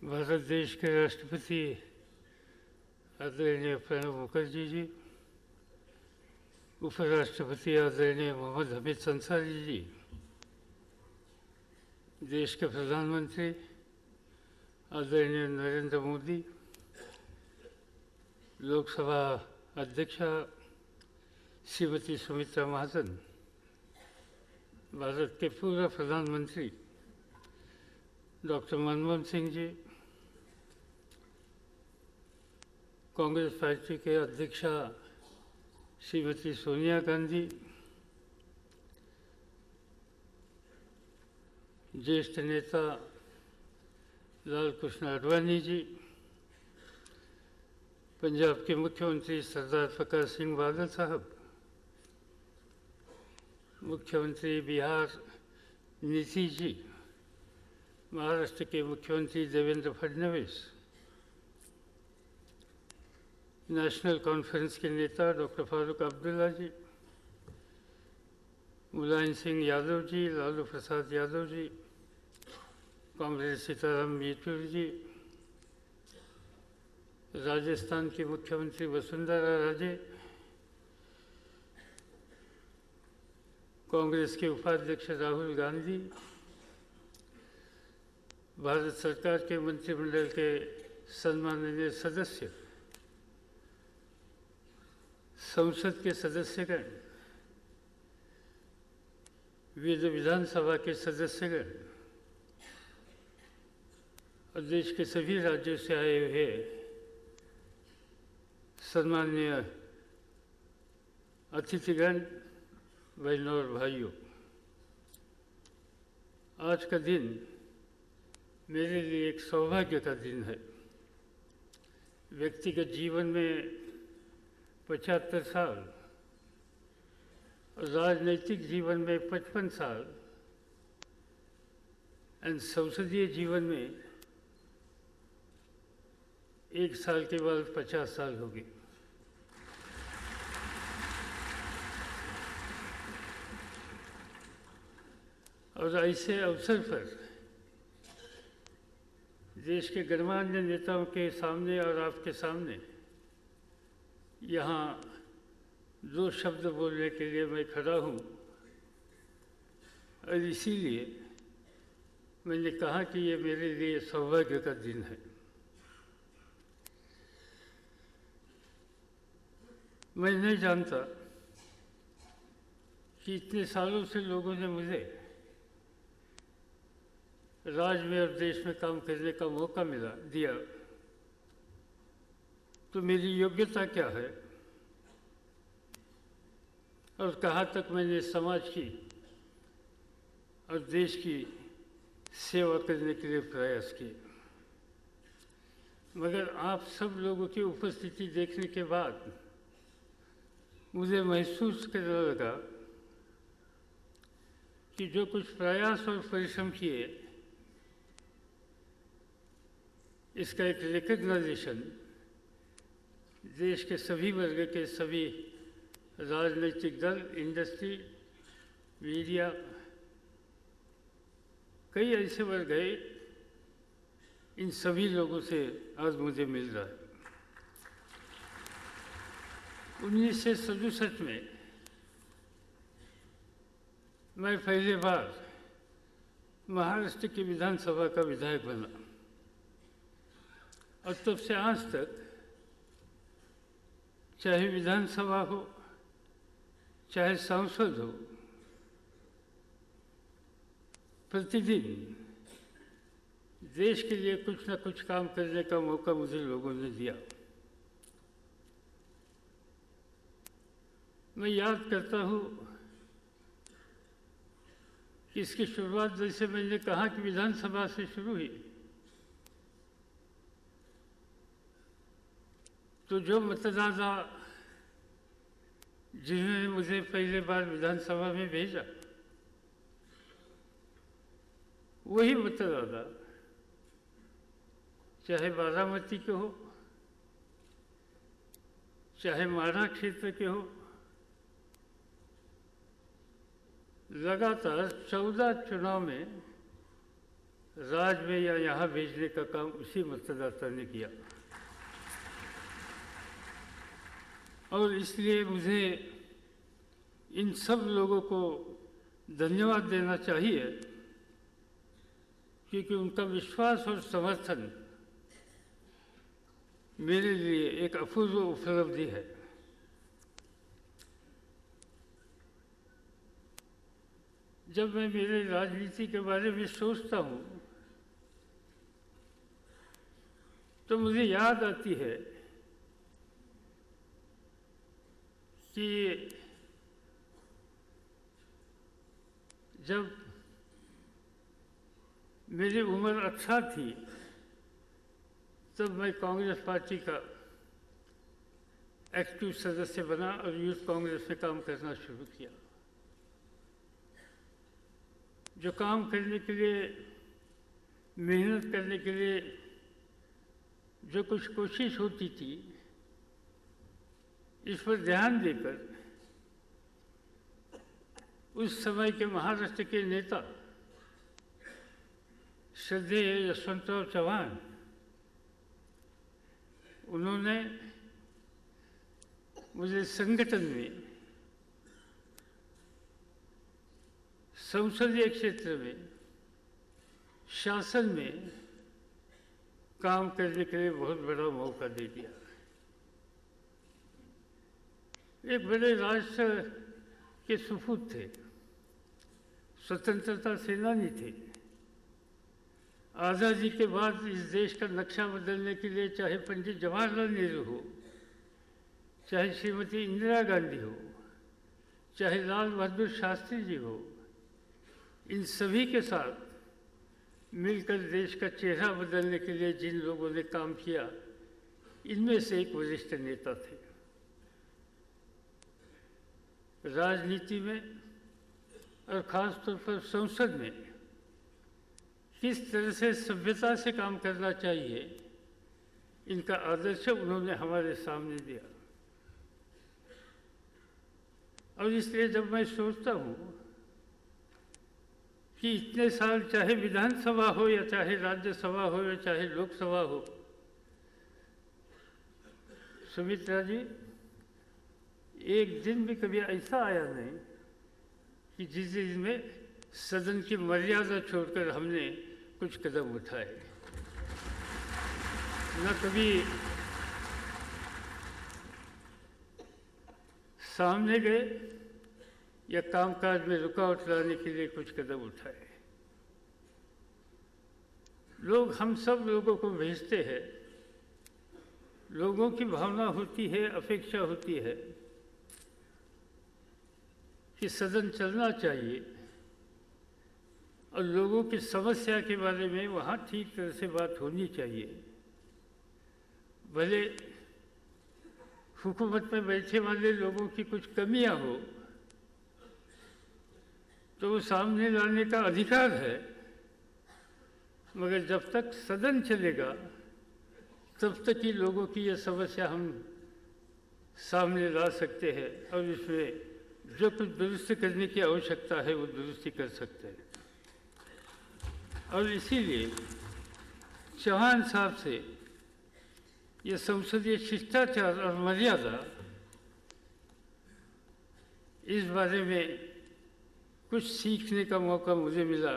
भारत देश के राष्ट्रपति आदरणीय प्रणब मुखर्जी जी, उपराष्ट्रपति आदरणीय मोहम्मद हमीद अंसारी जी, देश के प्रधानमंत्री आदरणीय नरेंद्र मोदी, लोकसभा अध्यक्षा श्रीमती सुमित्रा महाजन, भारत के पूर्व प्रधानमंत्री डॉक्टर मनमोहन सिंह जी, कांग्रेस पार्टी के अध्यक्षा श्रीमती सोनिया गांधी, ज्येष्ठ नेता लाल कृष्ण आडवाणी जी, पंजाब के मुख्यमंत्री सरदार प्रकाश सिंह बादल साहब, मुख्यमंत्री बिहार नीतीश जी, महाराष्ट्र के मुख्यमंत्री देवेंद्र फडणवीस, नेशनल कॉन्फ्रेंस के नेता डॉक्टर फारूक अब्दुल्ला जी, मुलायम सिंह यादव जी, लालू प्रसाद यादव जी, कांग्रेस सीताराम येचुरी जी, राजस्थान की मुख्यमंत्री वसुंधरा राजे, कांग्रेस के उपाध्यक्ष राहुल गांधी, भारत सरकार के मंत्रिमंडल के सम्माननीय सदस्य, संसद के सदस्यगण, विधानसभा के सदस्यगण और देश के सभी राज्यों से आए हुए सम्माननीय अतिथिगण, बहनों और भाइयों, आज का दिन मेरे लिए एक सौभाग्य का दिन है। व्यक्तिगत जीवन में 75 साल और राजनैतिक जीवन में 55 साल और संसदीय जीवन में 1 साल के बाद 50 साल हो गए। और ऐसे अवसर पर देश के गणमान्य नेताओं के सामने और आपके सामने यहाँ 2 शब्द बोलने के लिए मैं खड़ा हूँ और इसीलिए मैंने कहा कि ये मेरे लिए सौभाग्य का दिन है। मैं नहीं जानता कि इतने सालों से लोगों ने मुझे राज्य में और देश में काम करने का मौका दिया, तो मेरी योग्यता क्या है और कहाँ तक मैंने समाज की और देश की सेवा करने के लिए प्रयास किए। मगर आप सब लोगों की उपस्थिति देखने के बाद मुझे महसूस करने लगा कि जो कुछ प्रयास और परिश्रम किए, इसका एक रिकग्नाइजेशन देश के सभी वर्ग के सभी राजनीतिक दल, इंडस्ट्री, मीडिया, कई ऐसे वर्ग हैं, इन सभी लोगों से आज मुझे मिल रहा है। 1967 में मैं पहली बार महाराष्ट्र की विधानसभा का विधायक बना और तब से आज तक चाहे विधानसभा हो चाहे सांसद हो, प्रतिदिन देश के लिए कुछ न कुछ काम करने का मौका मुझे लोगों ने दिया। मैं याद करता हूँ कि इसकी शुरुआत जैसे मैंने कहा कि विधानसभा से शुरू हुई, तो जो मतदाता जिन्होंने मुझे पहली बार विधानसभा में भेजा, वही मतदाता चाहे बारामती के हो, चाहे माढ़ा क्षेत्र के हो, लगातार 14 चुनाव में राज्य में या यहाँ भेजने का काम उसी मतदाता ने किया। और इसलिए मुझे इन सब लोगों को धन्यवाद देना चाहिए, क्योंकि उनका विश्वास और समर्थन मेरे लिए एक अपूर्व उपलब्धि है। जब मैं मेरे राजनीति के बारे में सोचता हूँ तो मुझे याद आती है कि जब मेरी उम्र 18 थी तब मैं कांग्रेस पार्टी का एक्टिव सदस्य बना और यूथ कांग्रेस में काम करना शुरू किया। जो काम करने के लिए, मेहनत करने के लिए जो कुछ कोशिश होती थी, इस पर ध्यान देकर उस समय के महाराष्ट्र के नेता श्रद्धेय यशवंतराव चव्हाण, उन्होंने मुझे संगठन में, संसदीय क्षेत्र में, शासन में काम करने के लिए बहुत बड़ा मौका दे दिया। एक बड़े राष्ट्र के सुपूत थे, स्वतंत्रता सेनानी थे। आज़ादी के बाद इस देश का नक्शा बदलने के लिए चाहे पंडित जवाहरलाल नेहरू हो, चाहे श्रीमती इंदिरा गांधी हो, चाहे लाल बहादुर शास्त्री जी हो, इन सभी के साथ मिलकर देश का चेहरा बदलने के लिए जिन लोगों ने काम किया, इनमें से एक वरिष्ठ नेता थे। राजनीति में और ख़ास तौर पर संसद में किस तरह से सभ्यता से काम करना चाहिए, इनका आदर्श उन्होंने हमारे सामने दिया। और इसलिए जब मैं सोचता हूँ कि इतने साल चाहे विधानसभा हो या चाहे राज्यसभा हो या चाहे लोकसभा हो, सुमित्रा जी, एक दिन भी कभी ऐसा आया नहीं कि जिस दिन में सदन की मर्यादा छोड़कर हमने कुछ कदम उठाए। न कभी सामने गए या कामकाज में रुकावट लाने के लिए कुछ कदम उठाए। लोग हम सब लोगों को भेजते हैं, लोगों की भावना होती है, अपेक्षा होती है कि सदन चलना चाहिए और लोगों की समस्या के बारे में वहाँ ठीक तरह से बात होनी चाहिए। भले हुकूमत में बैठे वाले लोगों की कुछ कमियां हो तो वो सामने लाने का अधिकार है, मगर जब तक सदन चलेगा तब तक ही लोगों की ये समस्या हम सामने ला सकते हैं और इसमें जो कुछ दुरुस्त करने की आवश्यकता है वो दुरुस्ती कर सकते हैं। और इसीलिए चौहान साहब से ये संसदीय शिष्टाचार और मर्यादा, इस बारे में कुछ सीखने का मौका मुझे मिला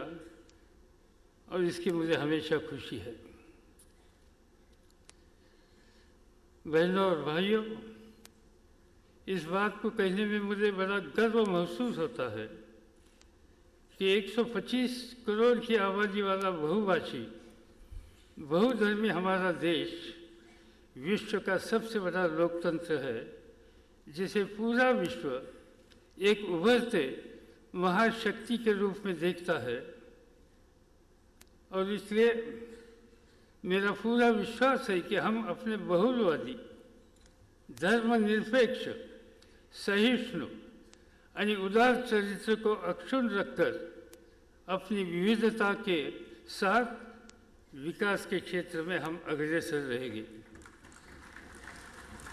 और इसकी मुझे हमेशा खुशी है। बहनों और भाइयों, इस बात को कहने में मुझे बड़ा गर्व महसूस होता है कि 125 करोड़ की आबादी वाला बहुभाषी, बहुधर्मी हमारा देश विश्व का सबसे बड़ा लोकतंत्र है, जिसे पूरा विश्व एक उभरते महाशक्ति के रूप में देखता है। और इसलिए मेरा पूरा विश्वास है कि हम अपने बहुलवादी, धर्मनिरपेक्ष, सहिष्णु यानी उदार चरित्र को अक्षुण्ण रखकर अपनी विविधता के साथ विकास के क्षेत्र में हम अग्रसर रहेंगे।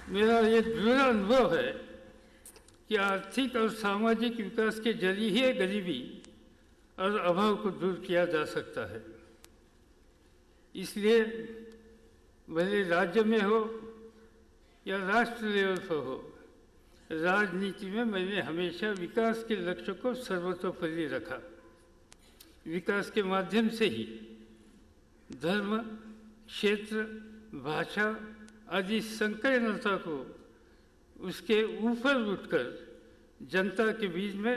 मेरा ये दृढ़ अनुभव है कि आर्थिक और सामाजिक विकास के जरिए गरीबी और अभाव को दूर किया जा सकता है। इसलिए भले राज्य में हो या राष्ट्र लेवल पर हो, राजनीति में मैंने हमेशा विकास के लक्ष्य को सर्वतोपरि रखा। विकास के माध्यम से ही धर्म, क्षेत्र, भाषा आदि संकीर्णता को उसके ऊपर उठकर जनता के बीच में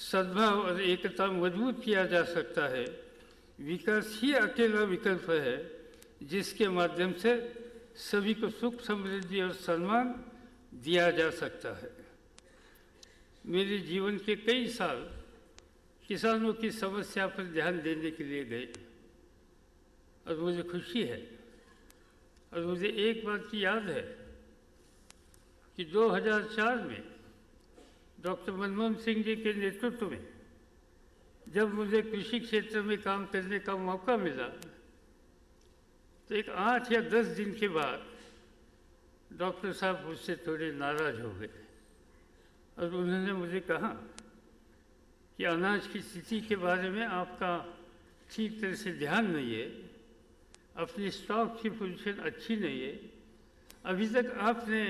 सद्भाव और एकता मजबूत किया जा सकता है। विकास ही अकेला विकल्प है जिसके माध्यम से सभी को सुख, समृद्धि और सम्मान दिया जा सकता है। मेरे जीवन के कई साल किसानों की समस्या पर ध्यान देने के लिए गए और मुझे खुशी है और मुझे एक बात की याद है कि 2004 में डॉक्टर मनमोहन सिंह जी के नेतृत्व में जब मुझे कृषि क्षेत्र में काम करने का मौका मिला तो एक 8 या 10 दिन के बाद डॉक्टर साहब मुझसे थोड़े नाराज हो गए और उन्होंने मुझे कहा कि अनाज की स्थिति के बारे में आपका ठीक तरह से ध्यान नहीं है, अपनी स्टॉक की पोजीशन अच्छी नहीं है, अभी तक आपने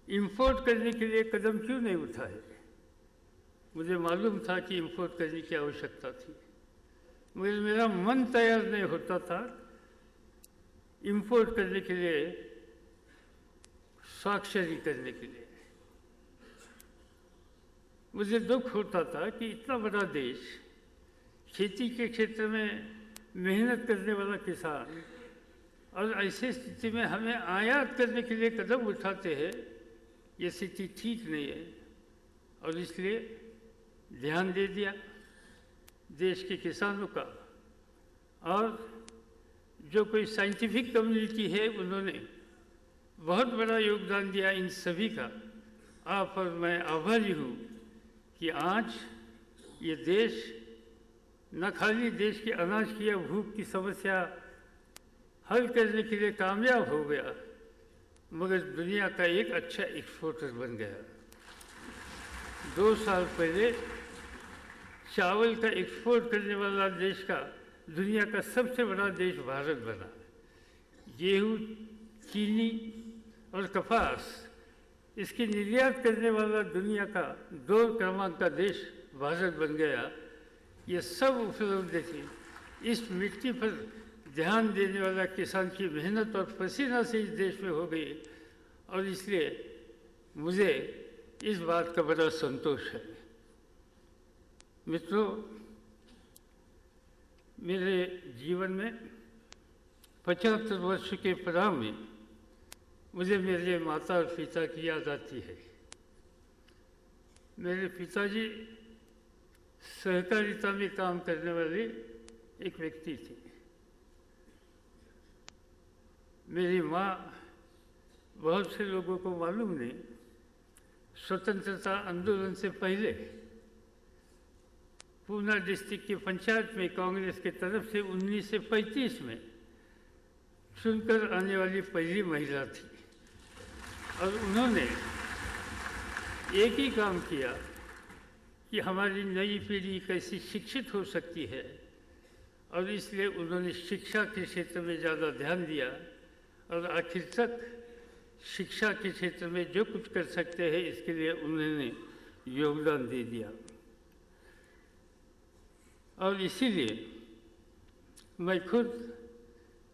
इंपोर्ट करने के लिए कदम क्यों नहीं उठाए। मुझे मालूम था कि इंपोर्ट करने की आवश्यकता थी, मगर मेरा मन तैयार नहीं होता था इंपोर्ट करने के लिए, स्वाक्षरी करने के लिए। मुझे दुख होता था कि इतना बड़ा देश, खेती के क्षेत्र में मेहनत करने वाला किसान, और ऐसी स्थिति में हमें आयात करने के लिए कदम उठाते हैं, ये स्थिति ठीक नहीं है। और इसलिए ध्यान दे दिया देश के किसानों का, और जो कोई साइंटिफिक कम्युनिटी है उन्होंने बहुत बड़ा योगदान दिया इन सभी का। आप और मैं आभारी हूँ कि आज ये देश न खाली देश के अनाज की या भूख की समस्या हल करने के लिए कामयाब हो गया, मगर दुनिया का एक अच्छा एक्सपोर्टर बन गया। 2 साल पहले चावल का एक्सपोर्ट करने वाला देश का दुनिया का सबसे बड़ा देश भारत बना। गेहूँ, चीनी और कपास इसकी निर्यात करने वाला दुनिया का 2 क्रमांक का देश भारत बन गया। ये सब उपलब्धि थी। इस मिट्टी पर ध्यान देने वाला किसान की मेहनत और पसीना से इस देश में हो गई, और इसलिए मुझे इस बात का बड़ा संतोष है। मित्रों, मेरे जीवन में 75 वर्ष के पड़ाव में मुझे मेरे माता और पिता की याद आती है। मेरे पिताजी सहकारिता में काम करने वाले एक व्यक्ति थे। मेरी माँ, बहुत से लोगों को मालूम नहीं, स्वतंत्रता आंदोलन से पहले पूना डिस्ट्रिक्ट की पंचायत में कांग्रेस के तरफ से 1935 में चुनकर आने वाली पहली महिला थी, और उन्होंने एक ही काम किया कि हमारी नई पीढ़ी कैसी शिक्षित हो सकती है, और इसलिए उन्होंने शिक्षा के क्षेत्र में ज़्यादा ध्यान दिया, और आखिर तक शिक्षा के क्षेत्र में जो कुछ कर सकते हैं इसके लिए उन्होंने योगदान दे दिया। और इसीलिए मैं खुद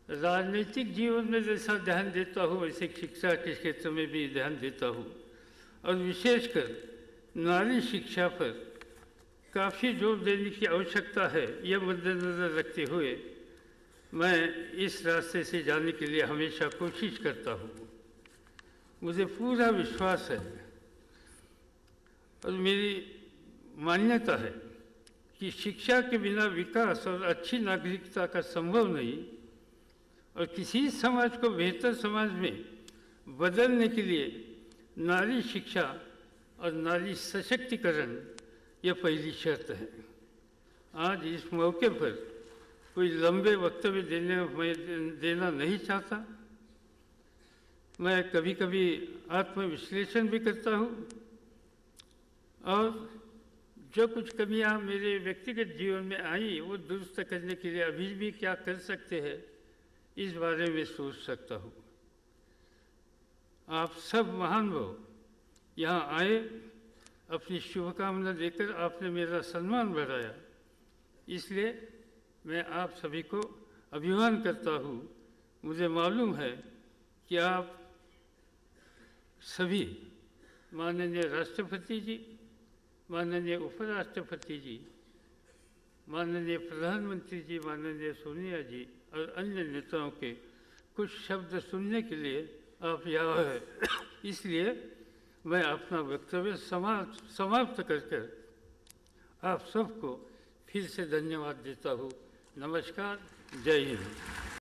राजनीतिक जीवन में जैसा ध्यान देता हूँ वैसे शिक्षा के क्षेत्र में भी ध्यान देता हूँ, और विशेषकर नारी शिक्षा पर काफ़ी जोर देने की आवश्यकता है। यह मद्देनज़र रखते हुए मैं इस रास्ते से जाने के लिए हमेशा कोशिश करता हूँ। मुझे पूरा विश्वास है और मेरी मान्यता है कि शिक्षा के बिना विकास और अच्छी नागरिकता का संभव नहीं, और किसी समाज को बेहतर समाज में बदलने के लिए नारी शिक्षा और नारी सशक्तिकरण यह पहली शर्त है। आज इस मौके पर कोई लंबे वक्तव्य देना नहीं चाहता। मैं कभी कभी आत्मविश्लेषण भी करता हूँ, और जो कुछ कमियाँ मेरे व्यक्तिगत जीवन में आई वो दुरुस्त करने के लिए अभी भी क्या कर सकते हैं इस बारे में सोच सकता हूँ। आप सब महान लोग यहाँ आए, अपनी शुभकामना देकर आपने मेरा सम्मान बढ़ाया, इसलिए मैं आप सभी को अभिमान करता हूँ। मुझे मालूम है कि आप सभी माननीय राष्ट्रपति जी, माननीय उपराष्ट्रपति जी, माननीय प्रधानमंत्री जी, माननीय सोनिया जी और अन्य नेताओं के कुछ शब्द सुनने के लिए आप यहाँ हैं। इसलिए मैं अपना वक्तव्य समाप्त कर आप सबको फिर से धन्यवाद देता हूँ। नमस्कार, जय हिंद।